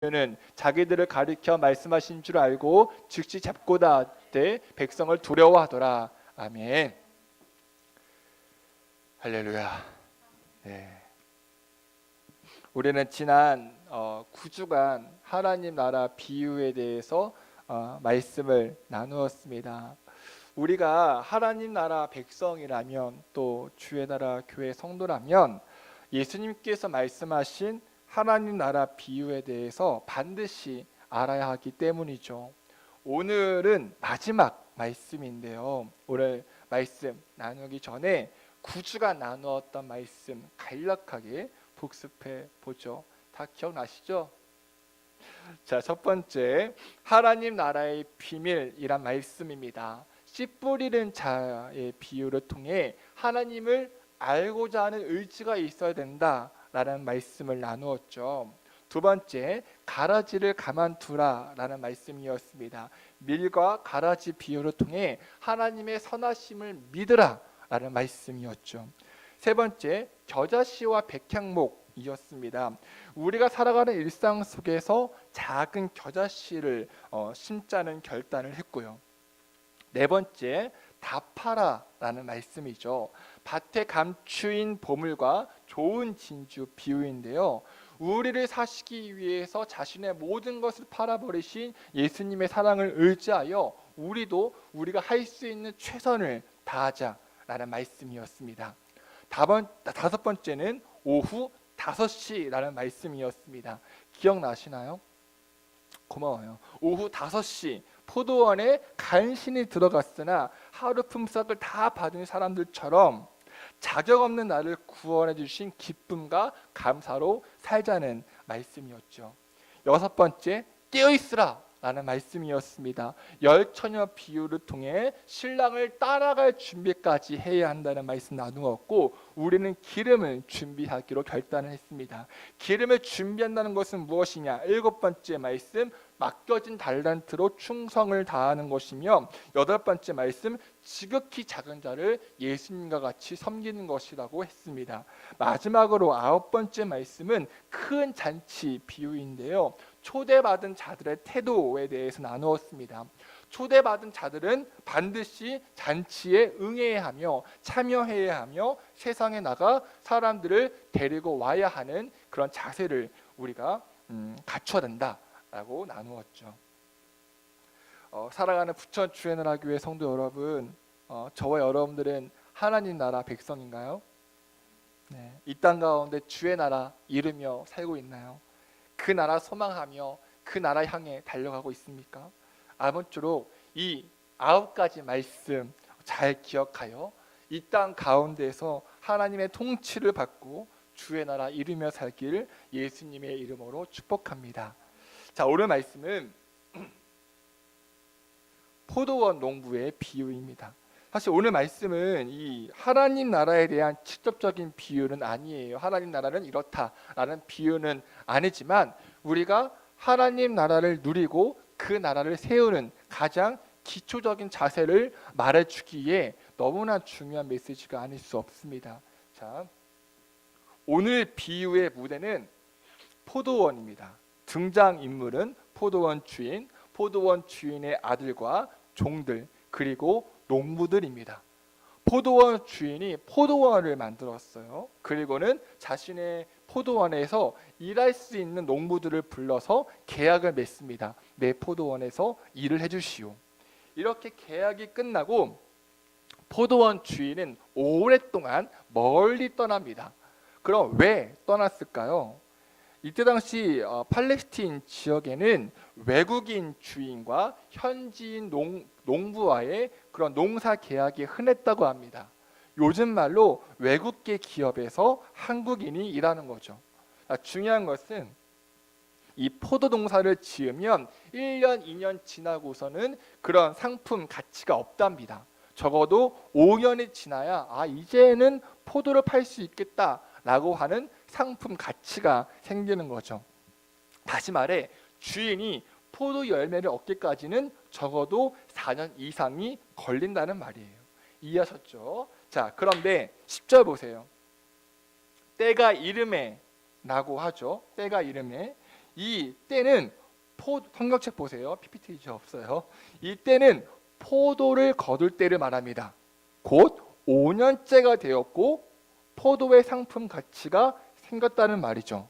는 자기들을 가리켜 말씀하신 줄 알고 즉시 잡고다 때 백성을 두려워하더라. 아멘. 할렐루야. 네. 우리는 지난 9주간 하나님 나라 비유에 대해서 말씀을 나누었습니다. 우리가 하나님 나라 백성이라면 또 주의 나라 교회 성도라면 예수님께서 말씀하신 하나님 나라 비유에 대해서 반드시 알아야 하기 때문이죠. 오늘은 마지막 말씀인데요. 오늘 말씀 나누기 전에 9주간 나누었던 말씀 간략하게 복습해 보죠. 다 기억나시죠? 자, 첫 번째 하나님 나라의 비밀이란 말씀입니다. 씨 뿌리는 자의 비유를 통해 하나님을 알고자 하는 의지가 있어야 된다라는 말씀을 나누었죠. 두 번째, 가라지를 가만두라라는 말씀이었습니다. 밀과 가라지 비유를 통해 하나님의 선하심을 믿으라라는 말씀이었죠. 세 번째, 겨자씨와 백향목이었습니다. 우리가 살아가는 일상 속에서 작은 겨자씨를 심자는 결단을 했고요. 네 번째, 다파라라는 말씀이죠. 밭에 감추인 보물과 좋은 진주 비유인데요. 우리를 사시기 위해서 자신의 모든 것을 팔아버리신 예수님의 사랑을 의지하여 우리도 우리가 할 수 있는 최선을 다하자라는 말씀이었습니다. 다섯 번째는 오후 5시라는 말씀이었습니다. 기억나시나요? 고마워요. 오후 5시 포도원에 간신히 들어갔으나 하루 품삯을 다 받은 사람들처럼 자격 없는 나를 구원해 주신 기쁨과 감사로 살자는 말씀이었죠. 여섯 번째, 깨어있으라 라는 말씀이었습니다. 열처녀 비유를 통해 신랑을 따라갈 준비까지 해야 한다는 말씀 나누었고, 우리는 기름을 준비하기로 결단을 했습니다. 기름을 준비한다는 것은 무엇이냐? 일곱 번째 말씀, 맡겨진 달란트로 충성을 다하는 것이며, 여덟 번째 말씀, 지극히 작은 자를 예수님과 같이 섬기는 것이라고 했습니다. 마지막으로 아홉 번째 말씀은 큰 잔치 비유인데요. 초대받은 자들의 태도에 대해서 나누었습니다. 초대받은 자들은 반드시 잔치에 응해야 하며 참여해야 하며 세상에 나가 사람들을 데리고 와야 하는 그런 자세를 우리가 갖춰야 된다라고 나누었죠. 살아가는 부천 주의 나라 교회 성도 여러분, 저와 여러분들은 하나님 나라 백성인가요? 네, 이 땅 가운데 주의 나라 이루며 살고 있나요? 그 나라 소망하며 그 나라 향해 달려가고 있습니까? 아무쪼록 이 9가지 말씀 잘 기억하여 이 땅 가운데서 하나님의 통치를 받고 주의 나라 이루며 살기를 예수님의 이름으로 축복합니다. 자, 오늘 말씀은 포도원 농부의 비유입니다. 사실 오늘 말씀은 이 하나님 나라에 대한 직접적인 비유는 아니에요. 하나님 나라는 이렇다라는 비유는 아니지만 우리가 하나님 나라를 누리고 그 나라를 세우는 가장 기초적인 자세를 말해주기에 너무나 중요한 메시지가 아닐 수 없습니다. 자, 오늘 비유의 무대는 포도원입니다. 등장인물은 포도원 주인의 아들과 종들, 그리고 농부들입니다. 포도원 주인이 포도원을 만들었어요. 그리고는 자신의 포도원에서 일할 수 있는 농부들을 불러서 계약을 맺습니다. 내 포도원에서 일을 해주시오. 이렇게 계약이 끝나고 포도원 주인은 오랫동안 멀리 떠납니다. 그럼 왜 떠났을까요? 이때 당시 팔레스틴 지역에는 외국인 주인과 현지인 농부와의 그런 농사 계약이 흔했다고 합니다. 요즘 말로 외국계 기업에서 한국인이 일하는 거죠. 중요한 것은 이 포도 농사를 지으면 1년, 2년 지나고서는 그런 상품 가치가 없답니다. 적어도 5년이 지나야 이제는 포도를 팔 수 있겠다라고 하는 상품 가치가 생기는 거죠. 다시 말해 주인이 포도 열매를 얻기까지는 적어도 4년 이상이 걸린다는 말이에요. 이해하셨죠? 자, 그런데 10절 보세요. 때가 이름에 라고 하죠. 때가 이름에 이 때는 성경책 보세요. PPT 이제 없어요. 이 때는 포도를 거둘 때를 말합니다. 곧 5년째가 되었고 포도의 상품 가치가 생겼다는 말이죠.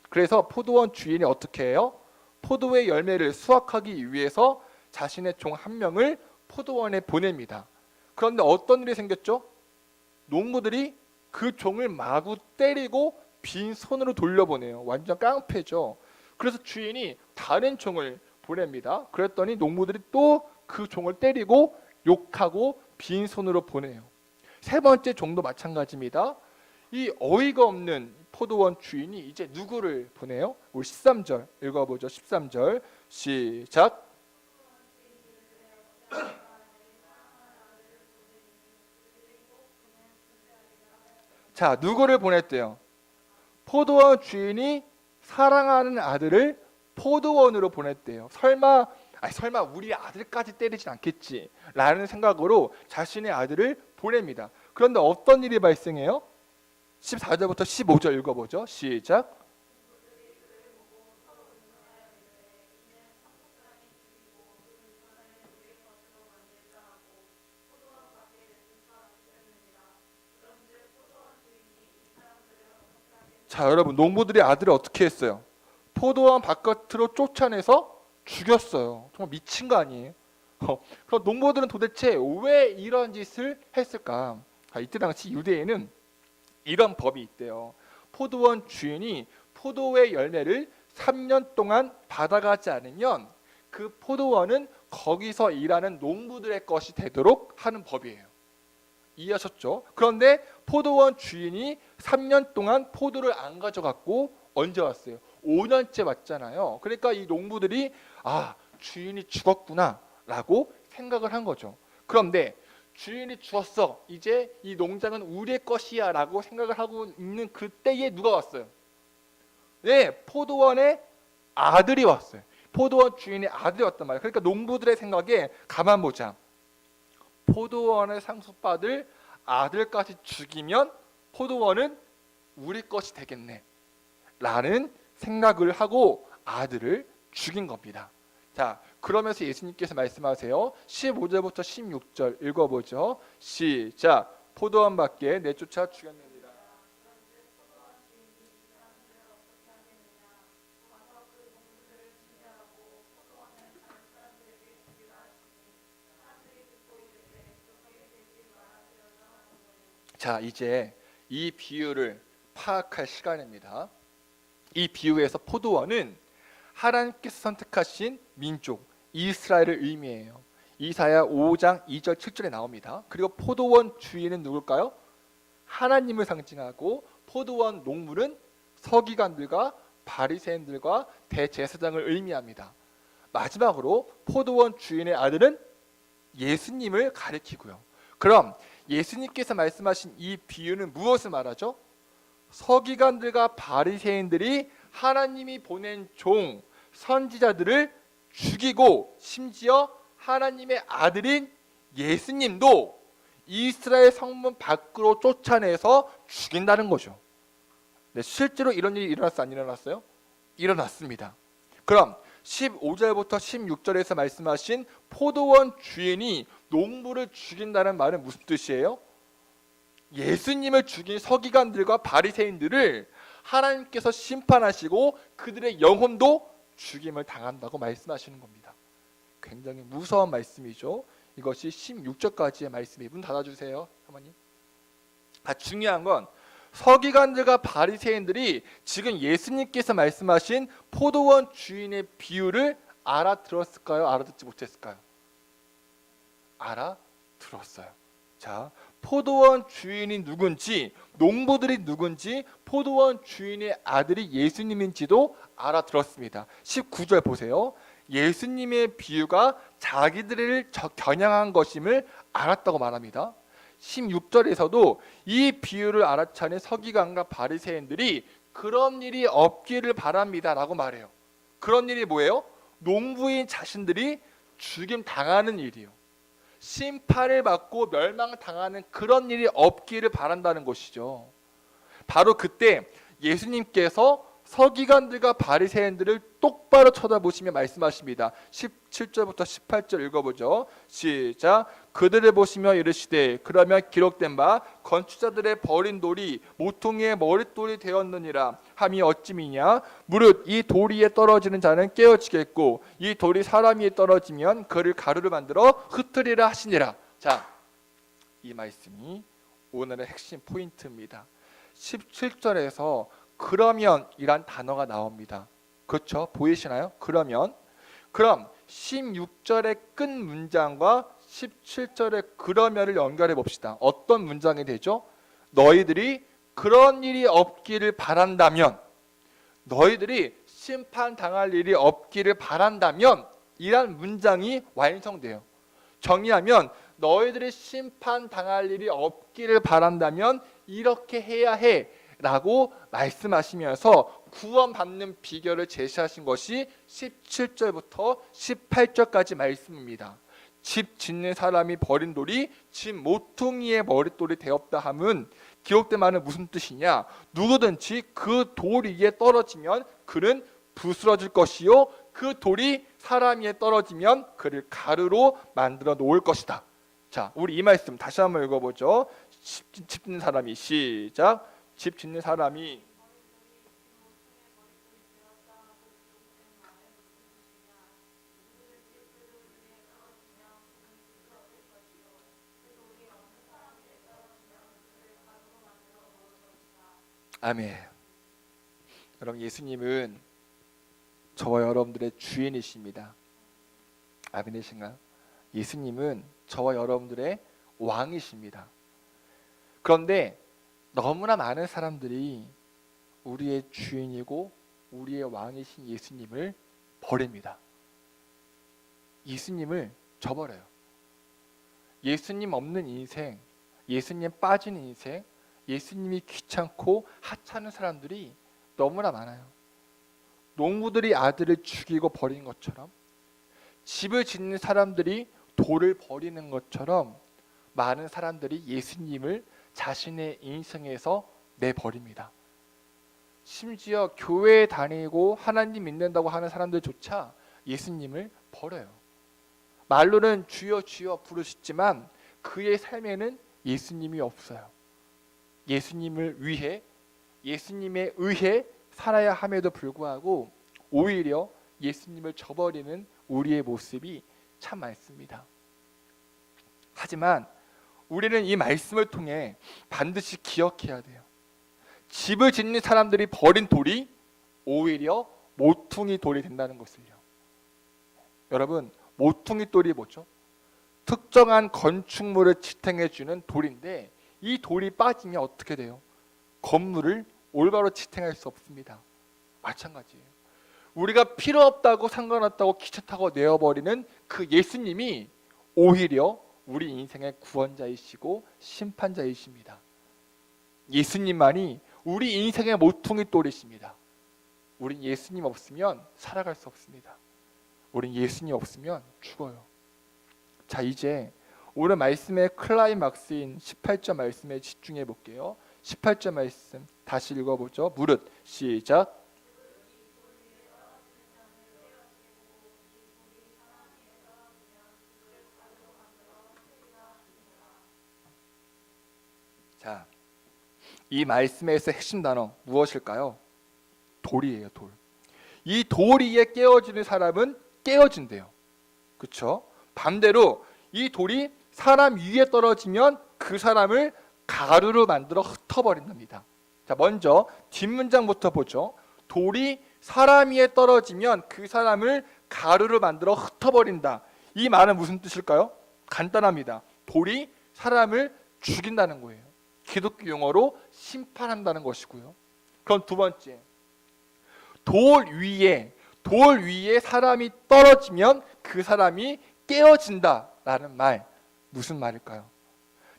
그래서 포도원 주인이 어떻게 해요? 포도의 열매를 수확하기 위해서 자신의 종 한 명을 포도원에 보냅니다. 그런데 어떤 일이 생겼죠? 농부들이 그 종을 마구 때리고 빈손으로 돌려보내요. 완전 깡패죠. 그래서 주인이 다른 종을 보냅니다. 그랬더니 농부들이 또 그 종을 때리고 욕하고 빈손으로 보내요. 세 번째 종도 마찬가지입니다. 이 어이가 없는 포도원 주인이 이제 누구를 보내요? 우리 13절 읽어보죠. 13절 시작. 자, 누구를 보냈대요? 포도원 주인이 사랑하는 아들을 포도원으로 보냈대요. 설마 우리 아들까지 때리진 않겠지 라는 생각으로 자신의 아들을 보냅니다. 그런데 어떤 일이 발생해요? 14절부터 15절 읽어보죠. 시작. 자, 여러분, 농부들이 아들을 어떻게 했어요? 포도원 바깥으로 쫓아내서 죽였어요. 정말 미친 거 아니에요? 그럼 농부들은 도대체 왜 이런 짓을 했을까? 이때 당시 유대에는 이런 법이 있대요. 포도원 주인이 포도의 열매를 3년 동안 받아가지 않으면 그 포도원은 거기서 일하는 농부들의 것이 되도록 하는 법이에요. 이해하셨죠? 그런데 포도원 주인이 3년 동안 포도를 안 가져갔고 언제 왔어요? 5년째 왔잖아요. 그러니까 이 농부들이 주인이 죽었구나 라고 생각을 한 거죠. 그런데 주인이 죽었어, 이제 이 농장은 우리의 것이야 라고 생각을 하고 있는 그때에 누가 왔어요? 네, 포도원의 아들이 왔어요. 포도원 주인의 아들이 왔단 말이에요. 그러니까 농부들의 생각에 가만 보자. 포도원을 상속받을 아들까지 죽이면 포도원은 우리 것이 되겠네 라는 생각을 하고 아들을 죽인 겁니다. 자, 그러면서 예수님께서 말씀하세요. 15절부터 16절 읽어보죠. 시작. 포도원 밖에 내쫓아 죽였느니라. 자, 이제 이 비유를 파악할 시간입니다. 이 비유에서 포도원은 하나님께서 선택하신 민족 이스라엘을 의미해요. 이사야 5장 2절 7절에 나옵니다. 그리고 포도원 주인은 누굴까요? 하나님을 상징하고 포도원 농물은 서기관들과 바리새인들과 대제사장을 의미합니다. 마지막으로 포도원 주인의 아들은 예수님을 가리키고요. 그럼 예수님께서 말씀하신 이 비유는 무엇을 말하죠? 서기관들과 바리새인들이 하나님이 보낸 종 선지자들을 죽이고 심지어 하나님의 아들인 예수님도 이스라엘 성문 밖으로 쫓아내서 죽인다는 거죠. 네, 실제로 이런 일이 일어났어요? 안 일어났어요? 일어났습니다. 그럼 15절부터 16절에서 말씀하신 포도원 주인이 농부를 죽인다는 말은 무슨 뜻이에요? 예수님을 죽인 서기관들과 바리새인들을 하나님께서 심판하시고 그들의 영혼도 죽임을 당한다고 말씀하시는 겁니다. 굉장히 무서운 말씀이죠. 이것이 16절까지의 말씀이에요. 문 닫아주세요, 사모님. 중요한 건 서기관들과 바리새인들이 지금 예수님께서 말씀하신 포도원 주인의 비유를 알아들었을까요? 알아듣지 못했을까요? 알아들었어요. 자, 포도원 주인이 누군지, 농부들이 누군지, 포도원 주인의 아들이 예수님인지도 알아들었습니다. 19절 보세요. 예수님의 비유가 자기들을 겨냥한 것임을 알았다고 말합니다. 16절에서도 이 비유를 알아차린 서기관과 바리새인들이 그런 일이 없기를 바랍니다 라고 말해요. 그런 일이 뭐예요? 농부인 자신들이 죽임 당하는 일이요. 심판을 받고 멸망당하는 그런 일이 없기를 바란다는 것이죠. 바로 그때 예수님께서 서기관들과 바리새인들을 똑바로 쳐다보시며 말씀하십니다. 17절부터 18절 읽어보죠. 시작. 그들을 보시며 이르시되 그러면 기록된 바 건축자들의 버린 돌이 모퉁이의 머릿돌이 되었느니라 함이 어찌미냐. 무릇 이 돌 위에 떨어지는 자는 깨어지겠고 이 돌이 사람 위에 떨어지면 그를 가루를 만들어 흩으리라 하시니라. 자, 이 말씀이 오늘의 핵심 포인트입니다. 17절에서 그러면 이란 단어가 나옵니다. 그렇죠? 보이시나요? 그러면. 그럼 16절의 끝 문장과 17절의 그러면을 연결해 봅시다. 어떤 문장이 되죠? 너희들이 그런 일이 없기를 바란다면, 너희들이 심판당할 일이 없기를 바란다면 이란 문장이 완성돼요. 정리하면 너희들이 심판당할 일이 없기를 바란다면 이렇게 해야 해 라고 말씀하시면서 구원받는 비결을 제시하신 것이 17절부터 18절까지 말씀입니다. 집 짓는 사람이 버린 돌이 집 모퉁이의 머릿돌이 되었다 함은 기록된 말은 무슨 뜻이냐. 누구든지 그 돌 위에 떨어지면 그는 부스러질 것이요 그 돌이 사람 위에 떨어지면 그를 가루로 만들어 놓을 것이다. 자, 우리 이 말씀 다시 한번 읽어보죠. 집 짓는 사람이 시작. 집 짓는 사람이 아멘. 여러분, 예수님은 저와 여러분들의 주인이십니다. 아멘이신가요? 예수님은 저와 여러분들의 왕이십니다. 그런데 너무나 많은 사람들이 우리의 주인이고 우리의 왕이신 예수님을 버립니다. 예수님을 저버려요. 예수님 없는 인생, 예수님 빠진 인생, 예수님이 귀찮고 하찮은 사람들이 너무나 많아요. 농부들이 아들을 죽이고 버린 것처럼, 집을 짓는 사람들이 돌을 버리는 것처럼 많은 사람들이 예수님을 자신의 인생에서 내버립니다. 심지어 교회에 다니고 하나님 믿는다고 하는 사람들조차 예수님을 버려요. 말로는 주여 주여 부르시지만 그의 삶에는 예수님이 없어요. 예수님을 위해, 예수님에 의해 살아야 함에도 불구하고 오히려 예수님을 저버리는 우리의 모습이 참 많습니다. 하지만 우리는 이 말씀을 통해 반드시 기억해야 돼요. 집을 짓는 사람들이 버린 돌이 오히려 모퉁이 돌이 된다는 것을요. 여러분, 모퉁이 돌이 뭐죠? 특정한 건축물을 지탱해주는 돌인데 이 돌이 빠지면 어떻게 돼요? 건물을 올바로 지탱할 수 없습니다. 마찬가지예요. 우리가 필요 없다고 상관없다고 귀찮다고 내어버리는 그 예수님이 오히려 우리 인생의 구원자이시고 심판자이십니다. 예수님만이 우리 인생의 모퉁이 돌이십니다. 우린 예수님 없으면 살아갈 수 없습니다. 우린 예수님 없으면 죽어요. 자, 이제 오늘 말씀의 클라이막스인 18절 말씀에 집중해 볼게요. 18절 말씀 다시 읽어보죠. 무릇 시작. 자, 이 말씀에서 핵심 단어 무엇일까요? 돌이에요. 돌. 이 돌 위에 깨어지는 사람은 깨어진대요. 그렇죠? 반대로 이 돌이 사람 위에 떨어지면 그 사람을 가루로 만들어 흩어버린답니다. 자, 먼저 뒷문장부터 보죠. 돌이 사람 위에 떨어지면 그 사람을 가루로 만들어 흩어버린다. 이 말은 무슨 뜻일까요? 간단합니다. 돌이 사람을 죽인다는 거예요. 기독교 용어로 심판한다는 것이고요. 그럼 두 번째, 돌 위에 사람이 떨어지면 그 사람이 깨어진다라는 말, 무슨 말일까요?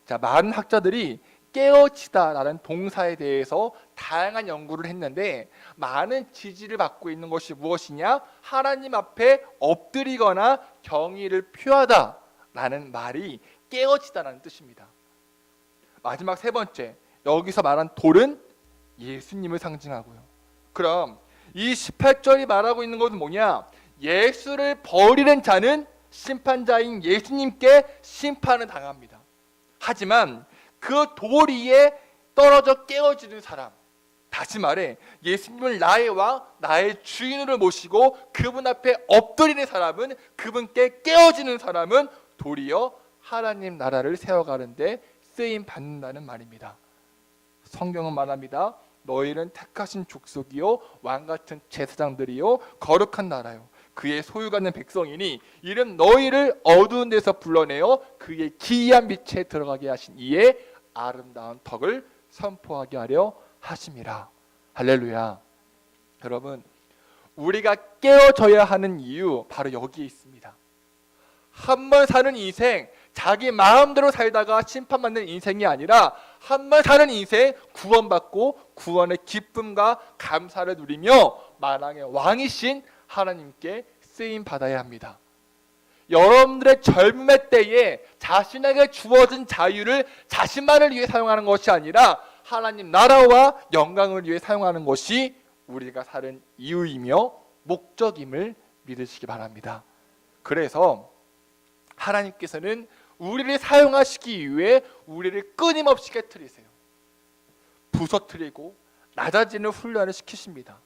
자, 많은 학자들이 깨어지다라는 동사에 대해서 다양한 연구를 했는데 많은 지지를 받고 있는 것이 무엇이냐? 하나님 앞에 엎드리거나 경의를 표하다라는 말이 깨어지다라는 뜻입니다. 마지막 세 번째, 여기서 말한 돌은 예수님을 상징하고요. 그럼 이 18절이 말하고 있는 것은 뭐냐? 예수를 버리는 자는 심판자인 예수님께 심판을 당합니다. 하지만 그 돌 위에 떨어져 깨어지는 사람, 다시 말해 예수님을 나의 왕, 나의 주인으로 모시고 그분 앞에 엎드리는 사람은, 그분께 깨어지는 사람은 도리어 하나님 나라를 세워가는데 쓰임 받는다는 말입니다. 성경은 말합니다. 너희는 택하신 족속이요 왕같은 제사장들이요 거룩한 나라요 그의 소유가는 백성이니 이는 너희를 어두운 데서 불러내어 그의 기이한 빛에 들어가게 하신 이의 아름다운 덕을 선포하게 하려 하심이라. 할렐루야. 여러분, 우리가 깨어져야 하는 이유 바로 여기에 있습니다. 한 번 사는 인생, 자기 마음대로 살다가 심판받는 인생이 아니라 한 번 사는 인생, 구원받고 구원의 기쁨과 감사를 누리며 만왕의 왕이신 하나님께 쓰임 받아야 합니다. 여러분들의 젊음의 때에 자신에게 주어진 자유를 자신만을 위해 사용하는 것이 아니라 하나님 나라와 영광을 위해 사용하는 것이 우리가 사는 이유이며 목적임을 믿으시기 바랍니다. 그래서 하나님께서는 우리를 사용하시기 위해 우리를 끊임없이 깨트리세요. 부서뜨리고 낮아지는 훈련을 시키십니다.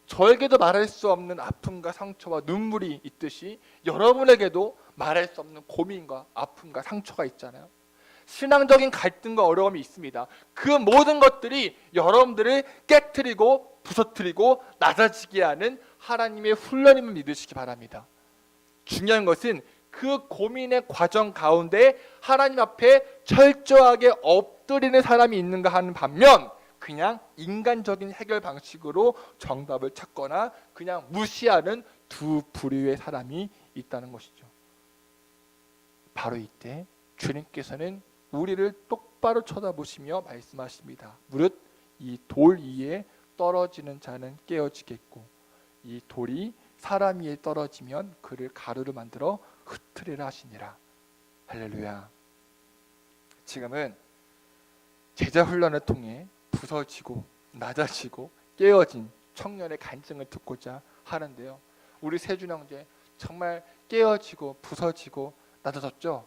저에게도 말할 수 없는 아픔과 상처와 눈물이 있듯이 여러분에게도 말할 수 없는 고민과 아픔과 상처가 있잖아요. 신앙적인 갈등과 어려움이 있습니다. 그 모든 것들이 여러분들을 깨트리고 부서뜨리고 낮아지게 하는 하나님의 훈련임을 믿으시기 바랍니다. 중요한 것은 그 고민의 과정 가운데 하나님 앞에 철저하게 엎드리는 사람이 있는가 하는 반면 그냥 인간적인 해결 방식으로 정답을 찾거나 그냥 무시하는 두 부류의 사람이 있다는 것이죠. 바로 이때 주님께서는 우리를 똑바로 쳐다보시며 말씀하십니다. 무릇 이 돌 위에 떨어지는 자는 깨어지겠고 이 돌이 사람 위에 떨어지면 그를 가루로 만들어 흩트리라 하시니라. 할렐루야. 지금은 제자 훈련을 통해 부서지고 낮아지고 깨어진 청년의 간증을 듣고자 하는데요. 우리 세준 형제 정말 깨어지고 부서지고 낮아졌죠?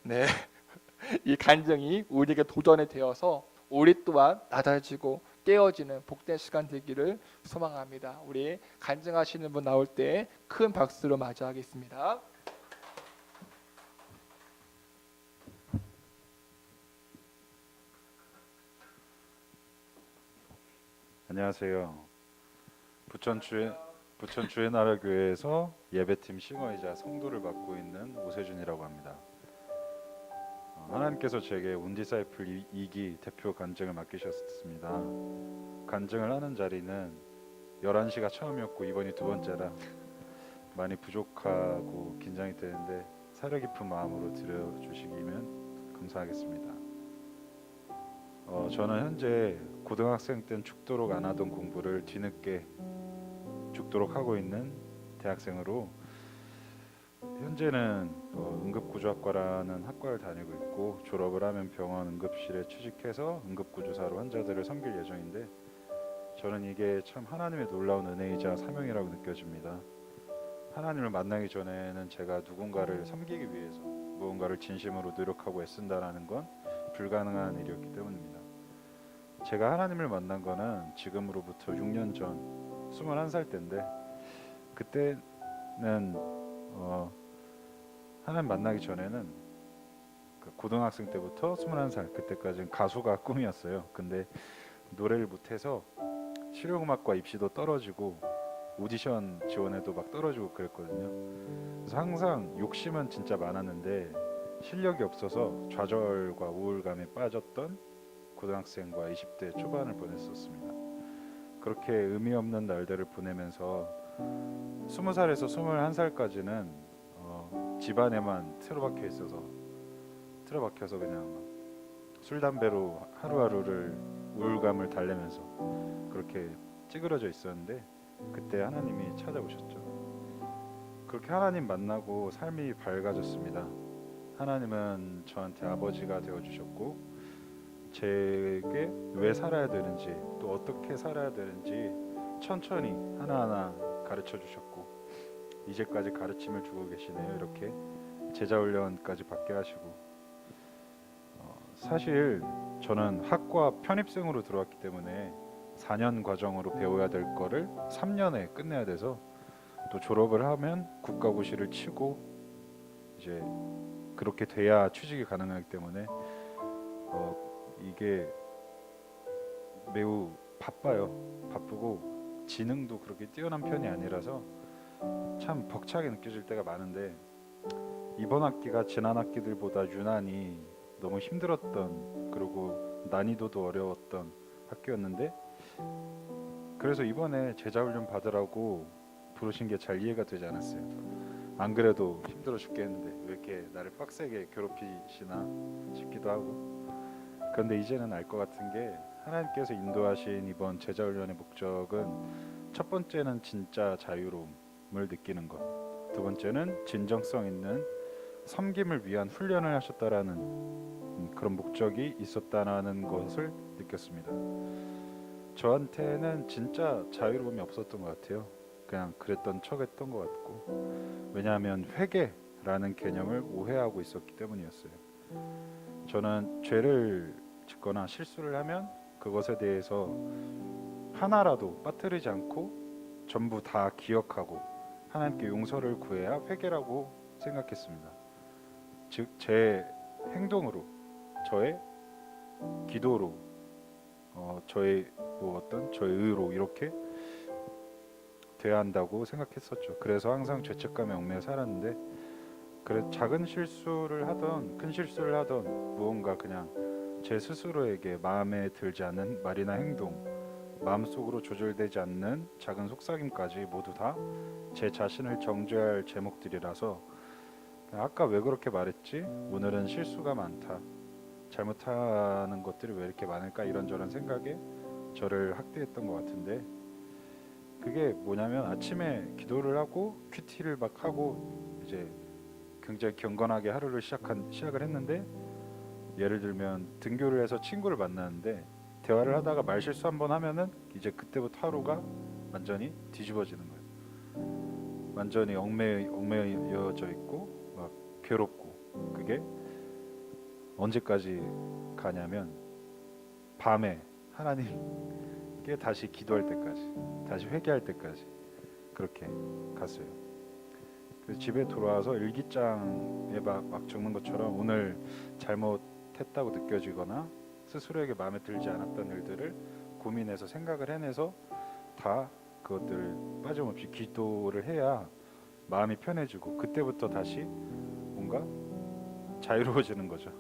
네. 이 간증이 우리에게 도전이 되어서 우리 또한 낮아지고 깨어지는 복된 시간 되기를 소망합니다. 우리 간증하시는 분 나올 때 큰 박수로 맞이하겠습니다. 안녕하세요. 부천 주의 나라 교회에서 예배팀 싱어이자 성도를 맡고 있는 오세준이라고 합니다. 하나님께서 제게 온디사이플 2기 대표 간증을 맡기셨습니다. 간증을 하는 자리는 11시가 처음이었고 이번이 두 번째라 많이 부족하고 긴장이 되는데 사려 깊은 마음으로 들어주시기면 감사하겠습니다. 저는 현재 고등학생 땐 죽도록 안 하던 공부를 뒤늦게 죽도록 하고 있는 대학생으로 현재는 응급구조학과라는 학과를 다니고 있고 졸업을 하면 병원 응급실에 취직해서 응급구조사로 환자들을 섬길 예정인데 저는 이게 참 하나님의 놀라운 은혜이자 사명이라고 느껴집니다. 하나님을 만나기 전에는 제가 누군가를 섬기기 위해서 무언가를 진심으로 노력하고 애쓴다라는 건 불가능한 일이었기 때문입니다. 제가 하나님을 만난 거는 지금으로부터 6년 전 21살 때인데 그때는 하나님 만나기 전에는 고등학생 때부터 21살 그때까지는 가수가 꿈이었어요. 근데 노래를 못해서 실용음악과 입시도 떨어지고 오디션 지원에도 막 떨어지고 그랬거든요. 그래서 항상 욕심은 진짜 많았는데 실력이 없어서 좌절과 우울감에 빠졌던 고등학생과 20대 초반을 보냈었습니다. 그렇게 의미 없는 날들을 보내면서 20살에서 21살까지는 집안에만 틀어박혀서 그냥 술 담배로 하루하루를 우울감을 달래면서 그렇게 찌그러져 있었는데 그때 하나님이 찾아오셨죠. 그렇게 하나님 만나고 삶이 밝아졌습니다. 하나님은 저한테 아버지가 되어주셨고 제게 왜 살아야 되는지 또 어떻게 살아야 되는지 천천히 하나하나 가르쳐 주셨고 이제까지 가르침을 주고 계시네요. 이렇게 제자 훈련까지 받게 하시고 사실 저는 학과 편입생으로 들어왔기 때문에 4년 과정으로 배워야 될 거를 3년에 끝내야 돼서 또 졸업을 하면 국가고시를 치고 이제 그렇게 돼야 취직이 가능하기 때문에 이게 매우 바빠요. 바쁘고 지능도 그렇게 뛰어난 편이 아니라서 참 벅차게 느껴질 때가 많은데 이번 학기가 지난 학기들보다 유난히 너무 힘들었던 그리고 난이도도 어려웠던 학기였는데 그래서 이번에 제자훈련 받으라고 부르신 게 잘 이해가 되지 않았어요. 안 그래도 힘들어 죽겠는데 왜 이렇게 나를 빡세게 괴롭히시나 싶기도 하고 그런데 이제는 알 것 같은 게 하나님께서 인도하신 이번 제자훈련의 목적은 첫 번째는 진짜 자유로움을 느끼는 것, 두 번째는 진정성 있는 섬김을 위한 훈련을 하셨다라는 그런 목적이 있었다는 것을 느꼈습니다. 저한테는 진짜 자유로움이 없었던 것 같아요. 그냥 그랬던 척했던 것 같고 왜냐하면 회개라는 개념을 오해하고 있었기 때문이었어요. 저는 죄를 짓거나 실수를 하면 그것에 대해서 하나라도 빠뜨리지 않고 전부 다 기억하고 하나님께 용서를 구해야 회개라고 생각했습니다. 즉 제 행동으로 저의 기도로 저의 저의 의로 이렇게 돼야 한다고 생각했었죠. 그래서 항상 죄책감에 얽매여 살았는데 그래 작은 실수를 하던 큰 실수를 하던 무언가 그냥 제 스스로에게 마음에 들지 않는 말이나 행동 마음속으로 조절되지 않는 작은 속삭임까지 모두 다 제 자신을 정죄할 제목들이라서 아까 왜 그렇게 말했지? 오늘은 실수가 많다. 잘못하는 것들이 왜 이렇게 많을까? 이런저런 생각에 저를 학대했던 것 같은데 그게 뭐냐면 아침에 기도를 하고 큐티를 막 하고 이제 굉장히 경건하게 하루를 시작을 했는데 예를 들면 등교를 해서 친구를 만나는데 대화를 하다가 말 실수 한번 하면은 이제 그때부터 하루가 완전히 뒤집어지는 거예요. 완전히 얽매여져 있고 막 괴롭고 그게 언제까지 가냐면 밤에 하나님께 다시 기도할 때까지 다시 회개할 때까지 그렇게 갔어요. 그래서 집에 돌아와서 일기장에 막 적는 것처럼 오늘 잘못했다고 느껴지거나 스스로에게 마음에 들지 않았던 일들을 고민해서 생각을 해내서 다 그것들을 빠짐없이 기도를 해야 마음이 편해지고 그때부터 다시 뭔가 자유로워지는 거죠.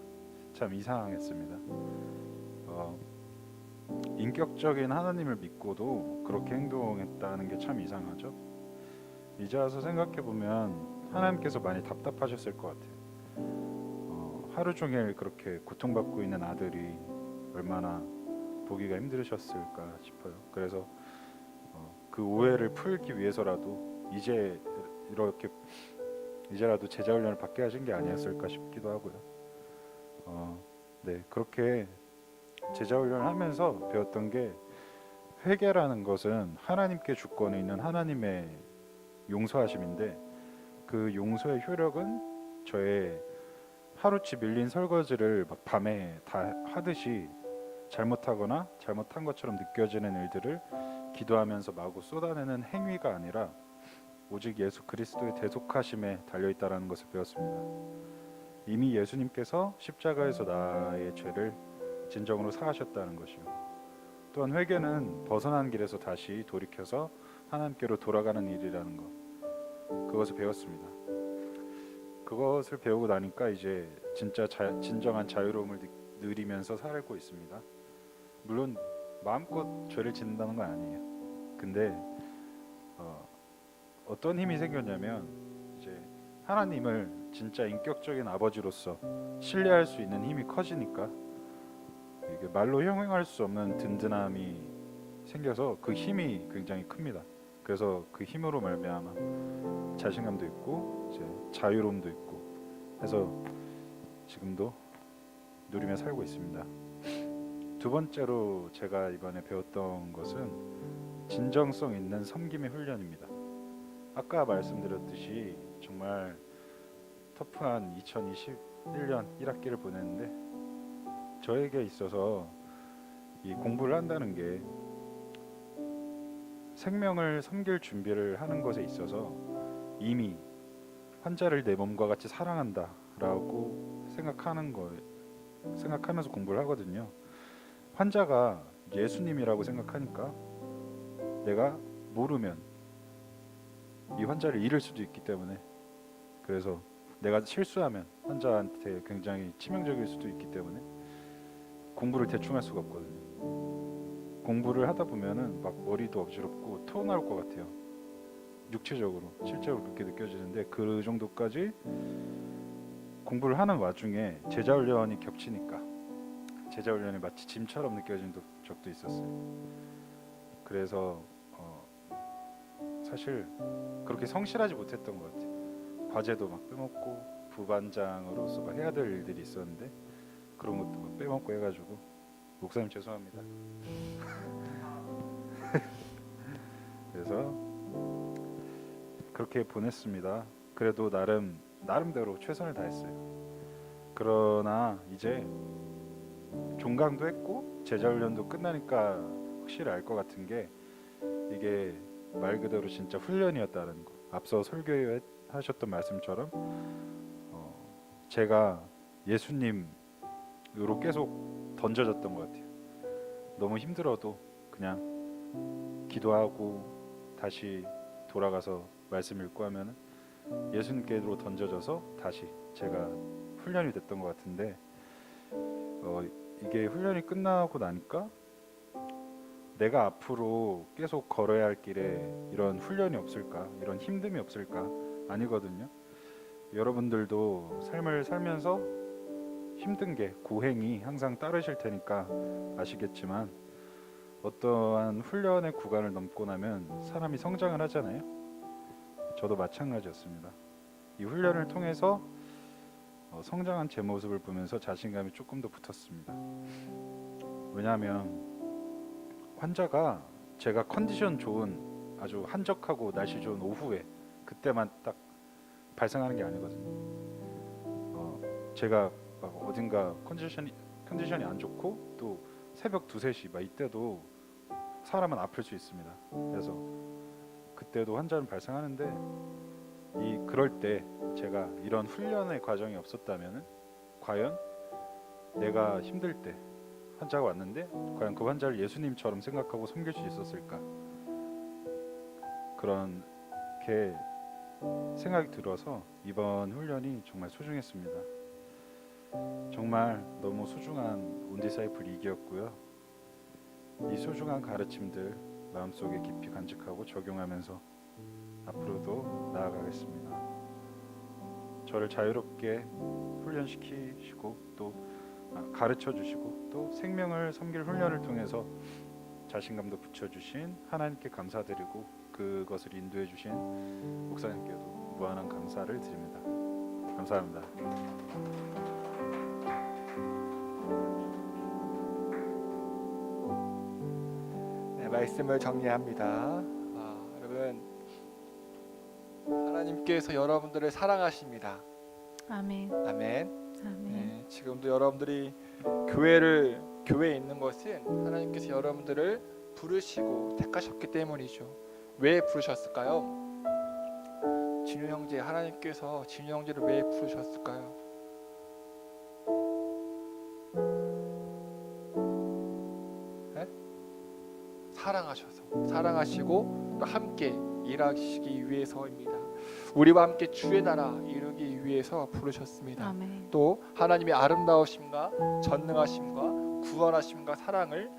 참 이상했습니다. 인격적인 하나님을 믿고도 그렇게 행동했다는 게 참 이상하죠. 이제 와서 생각해 보면 하나님께서 많이 답답하셨을 것 같아요. 하루 종일 그렇게 고통받고 있는 아들이 얼마나 보기가 힘드셨을까 싶어요. 그래서 그 오해를 풀기 위해서라도 이제라도 제자훈련을 받게 하신 게 아니었을까 싶기도 하고요. 네, 그렇게 제자훈련을 하면서 배웠던 게 회개라는 것은 하나님께 주권이 있는 하나님의 용서하심인데 그 용서의 효력은 저의 하루치 밀린 설거지를 막 밤에 다 하듯이 잘못하거나 잘못한 것처럼 느껴지는 일들을 기도하면서 마구 쏟아내는 행위가 아니라 오직 예수 그리스도의 대속하심에 달려있다는 것을 배웠습니다. 이미 예수님께서 십자가에서 나의 죄를 진정으로 사하셨다는 것이요. 또한 회개는 벗어난 길에서 다시 돌이켜서 하나님께로 돌아가는 일이라는 것, 그것을 배웠습니다. 그것을 배우고 나니까 이제 진정한 자유로움을 누리면서 살고 있습니다. 물론 마음껏 죄를 짓는다는 건 아니에요. 근데 어떤 힘이 생겼냐면 이제 하나님을 진짜 인격적인 아버지로서 신뢰할 수 있는 힘이 커지니까 이게 말로 형용할 수 없는 든든함이 생겨서 그 힘이 굉장히 큽니다. 그래서 그 힘으로 말미암아 자신감도 있고 이제 자유로움도 있고 해서 지금도 누리며 살고 있습니다. 두 번째로 제가 이번에 배웠던 것은 진정성 있는 섬김의 훈련입니다. 아까 말씀드렸듯이 정말 터프한 2021년 1학기를 보냈는데 저에게 있어서 이 공부를 한다는 게 생명을 섬길 준비를 하는 것에 있어서 이미 환자를 내 몸과 같이 사랑한다라고 생각하면서 공부를 하거든요. 환자가 예수님이라고 생각하니까 내가 모르면 이 환자를 잃을 수도 있기 때문에, 그래서 내가 실수하면 환자한테 굉장히 치명적일 수도 있기 때문에 공부를 대충 할 수가 없거든요. 공부를 하다 보면은 막 머리도 어지럽고 토 나올 것 같아요. 육체적으로 실제로 그렇게 느껴지는데, 그 정도까지 공부를 하는 와중에 제자 훈련이 겹치니까 제자 훈련이 마치 짐처럼 느껴진 적도 있었어요. 그래서 사실 그렇게 성실하지 못했던 것 같아요. 과제도 막 빼먹고 부반장으로서 막 해야 될 일들이 있었는데 그런 것도 막 빼먹고 해가지고 목사님 죄송합니다. 그래서 그렇게 보냈습니다. 그래도 나름대로 최선을 다했어요. 그러나 이제 종강도 했고 제자 훈련도 끝나니까 확실히 알 것 같은 게, 이게 말 그대로 진짜 훈련이었다는 거. 앞서 설교에 하셨던 말씀처럼 제가 예수님으로 계속 던져졌던 것 같아요. 너무 힘들어도 그냥 기도하고 다시 돌아가서 말씀 읽고 하면 예수님께로 던져져서 다시 제가 훈련이 됐던 것 같은데, 이게 훈련이 끝나고 나니까 내가 앞으로 계속 걸어야 할 길에 이런 훈련이 없을까, 이런 힘듦이 없을까? 아니거든요. 여러분들도 삶을 살면서 힘든 게, 고행이 항상 따르실 테니까 아시겠지만, 어떠한 훈련의 구간을 넘고 나면 사람이 성장을 하잖아요. 저도 마찬가지였습니다. 이 훈련을 통해서 성장한 제 모습을 보면서 자신감이 조금 더 붙었습니다. 왜냐하면 환자가 제가 컨디션 좋은, 아주 한적하고 날씨 좋은 오후에 그때만 딱 발생하는 게 아니거든요. 제가 막 어딘가 컨디션이 안 좋고 또 새벽 2, 3시 막 이때도 사람은 아플 수 있습니다. 그래서 그때도 환자는 발생하는데, 그럴 때 제가 이런 훈련의 과정이 없었다면 과연 내가 힘들 때 환자가 왔는데 과연 그 환자를 예수님처럼 생각하고 섬길 수 있었을까? 그렇게 생각이 들어서 이번 훈련이 정말 소중했습니다. 정말 너무 소중한 온디사이플 2기였고요. 이 소중한 가르침들 마음속에 깊이 간직하고 적용하면서 앞으로도 나아가겠습니다. 저를 자유롭게 훈련시키시고 또 가르쳐 주시고 또 생명을 섬길 훈련을 통해서 자신감도 붙여주신 하나님께 감사드리고, 그것을 인도해 주신 목사님께도 무한한 감사를 드립니다. 감사합니다. 네, 말씀을 정리합니다. 여러분, 하나님께서 여러분들을 사랑하십니다. 아멘. 아멘. 아멘. 네, 지금도 여러분들이 교회에 있는 것은 하나님께서 여러분들을 부르시고 택하셨기 때문이죠. 왜 부르셨을까요? 진우 형제, 하나님께서 진우 형제를 왜 부르셨을까요? 네? 사랑하시고 또 함께 일하시기 위해서입니다. 우리와 함께 주의 나라 이루기 위해서 부르셨습니다. 아멘. 또 하나님의 아름다우심과 전능하심과 구원하심과 사랑을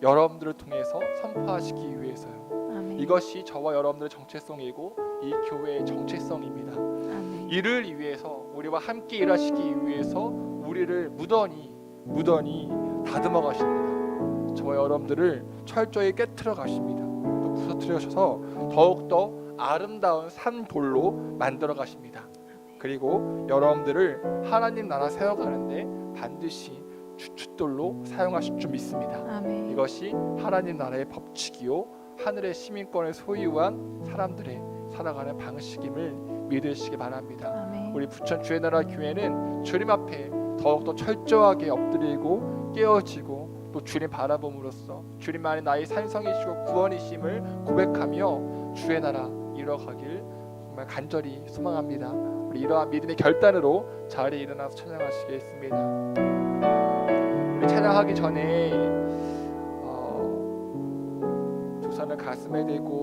여러분들을 통해서 선포하시기 위해서요. 아멘. 이것이 저와 여러분들의 정체성이고 이 교회의 정체성입니다. 아멘. 이를 위해서, 우리와 함께 일하시기 위해서 우리를 무던히 다듬어 가십니다. 저와 여러분들을 철저히 깨트려 가십니다. 또 부서뜨려셔서 더욱더 아름다운 산돌로 만들어 가십니다. 그리고 여러분들을 하나님 나라 세워가는데 반드시 주춧돌로 사용하실 줄 믿습니다. 아멘. 이것이 하나님 나라의 법칙이요 하늘의 시민권을 소유한 사람들의 살아가는 방식임을 믿으시기 바랍니다. 아멘. 우리 부천 주의 나라 교회는 주님 앞에 더욱더 철저하게 엎드리고 깨어지고 또 주님 바라봄으로써 주님만이 나의 산성이시고 구원이심을 고백하며 주의 나라 이뤄가길 정말 간절히 소망합니다. 우리 이러한 믿음의 결단으로 자리에 일어나서 찬양하시겠습니다. 우리 찬양하기 전에 두 손을 가슴에 대고